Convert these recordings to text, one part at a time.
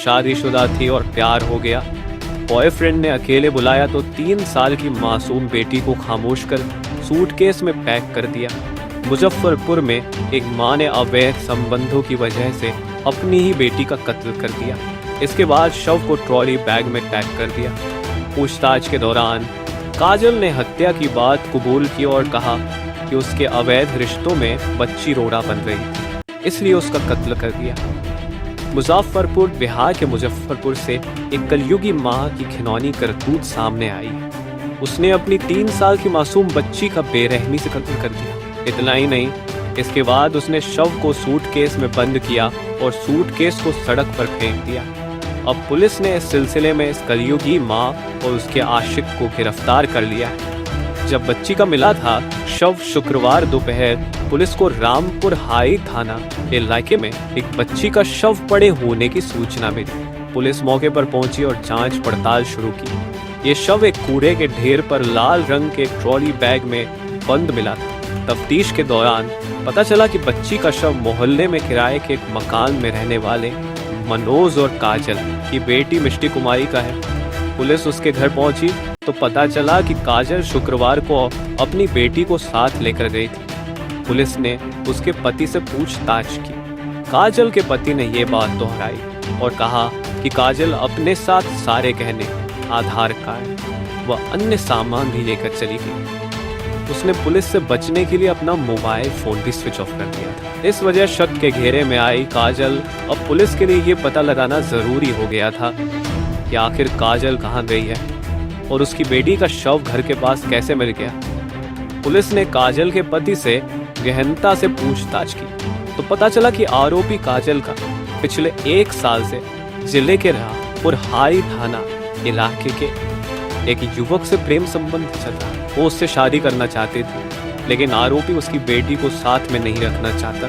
शादीशुदा थी और प्यार हो गया। बॉयफ्रेंड ने अकेले बुलाया तो 3 साल की मासूम बेटी को खामोश कर सूटकेस में पैक कर दिया। मुजफ्फरपुर में एक माँ ने अवैध संबंधों की वजह से अपनी ही बेटी का कत्ल कर दिया। इसके बाद शव को ट्रॉली बैग में पैक कर दिया। पूछताछ के दौरान काजल ने हत्या की बात कबूल की और कहा कि उसके अवैध रिश्तों में बच्ची रोड़ा बन रही थी, इसलिए उसका कत्ल कर दिया। मुजफ्फरपुर बिहार के मुजफ्फरपुर से एक कलयुगी माँ की घिनौनी करतूत सामने आई। उसने अपनी 3 साल की मासूम बच्ची का बेरहमी से कत्ल कर दिया। इतना ही नहीं, इसके बाद उसने शव को सूटकेस में बंद किया और सूटकेस को सड़क पर फेंक दिया। अब पुलिस ने इस सिलसिले में इस कलयुगी माँ और उसके आशिक को गिरफ्तार कर लिया है। जब बच्ची का मिला था शव शुक्रवार दोपहर, पुलिस को रामपुर हाई थाना इलाके में एक बच्ची का शव पड़े होने की सूचना मिली। पुलिस मौके पर पहुंची और जांच पड़ताल शुरू की। ये शव एक कूड़े के ढेर पर लाल रंग के ट्रॉली बैग में बंद मिला था। तफ्तीश के दौरान पता चला कि बच्ची का शव मोहल्ले में किराए के एक मकान में रहने वाले मनोज और काजल की बेटी मिष्टी कुमारी का है। पुलिस उसके घर पहुंची तो पता चला कि काजल शुक्रवार को अपनी बेटी को साथ लेकर गई थी। पुलिस ने उसके पति से पूछताछ की। काजल के पति ने ये बात दोहराई और कहा कि काजल अपने साथ सारे गहने, आधार कार्ड व अन्य सामान भी लेकर चली गई। उसने पुलिस से बचने के लिए अपना मोबाइल फोन भी स्विच ऑफ कर दिया था। इस वजह शक के घेरे में आई काजल। अब पुलिस के लिए ये पता लगाना जरूरी हो गया था कि आखिर काजल कहाँ गई है और उसकी बेटी का शव घर के पास कैसे मिल गया। पुलिस ने काजल के पति से गहनता से पूछताछ की तो पता चला कि आरोपी काजल का पिछले 1 साल से जिले के रामपुर हाई थाना इलाके के एक युवक से प्रेम संबंध चल रहा। वो उससे शादी करना चाहती थी, लेकिन आरोपी उसकी बेटी को साथ में नहीं रखना चाहता।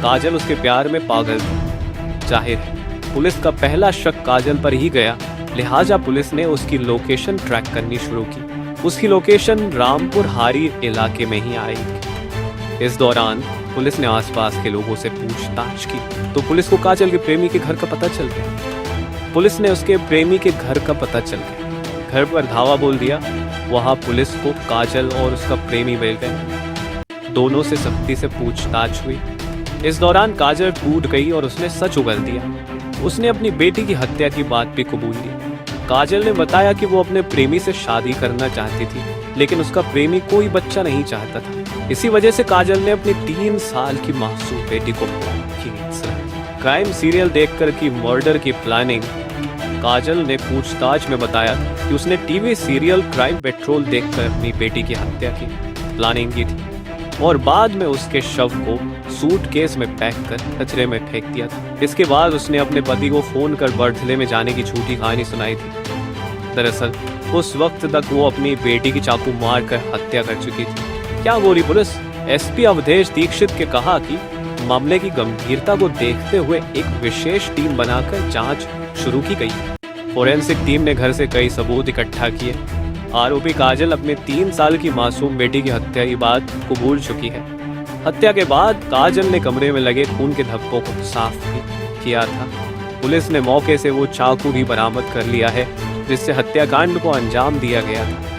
काजल उसके प्यार में पागल थी। जाहिर है पुलिस का पहला शक काजल पर ही गया, लिहाजा पुलिस ने उसकी लोकेशन ट्रैक करनी शुरू की। उसकी लोकेशन रामपुर हारी इलाके में ही आई। इस दौरान पुलिस ने आसपास के लोगों से पूछताछ की तो पुलिस को काजल के प्रेमी के घर का पता चल गया। पुलिस ने उसके प्रेमी के घर का पता चल गया, घर पर धावा बोल दिया। वहां पुलिस को काजल और उसका प्रेमी मिल गए। दोनों से सख्ती से पूछताछ हुई। इस दौरान काजल टूट गई और उसने सच उगल दिया। उसने अपनी बेटी की हत्या की बात भी कबूल ली। काजल ने बताया कि वो अपने प्रेमी से शादी करना चाहती थी, लेकिन उसका प्रेमी कोई बच्चा नहीं चाहता था। इसी वजह से काजल ने अपनी 3 साल की मासूम बेटी को मौत की नींद सुलाई। क्राइम सीरियल देखकर की मर्डर की प्लानिंग काजल ने पूछताछ में बताया कि उसने टीवी सीरियल क्राइम पेट्रोल देखकर अपनी बेटी की हत्या की प्लानिंग की थी और बाद में उसके शव को सूटकेस में पैक कर कचरे में फेंक दिया था। इसके बाद उसने अपने पति को फोन कर बर्थडे में जाने की झूठी कहानी सुनाई थी। दरअसल उस वक्त तक वो अपनी बेटी की चाकू मार कर हत्या कर चुकी थी। क्या बोली पुलिस? एसपी अवधेश दीक्षित के कहा कि मामले की गंभीरता को देखते हुए एक विशेष टीम बनाकर जांच शुरू की गई। फोरेंसिक टीम ने घर से कई सबूत इकट्ठा किए। आरोपी काजल अपने 3 साल की मासूम बेटी की हत्या की बात कबूल चुकी है। हत्या के बाद काजल ने कमरे में लगे खून के धब्बों को साफ भी किया था। पुलिस ने मौके से वो चाकू भी बरामद कर लिया है जिससे हत्याकांड को अंजाम दिया गया था।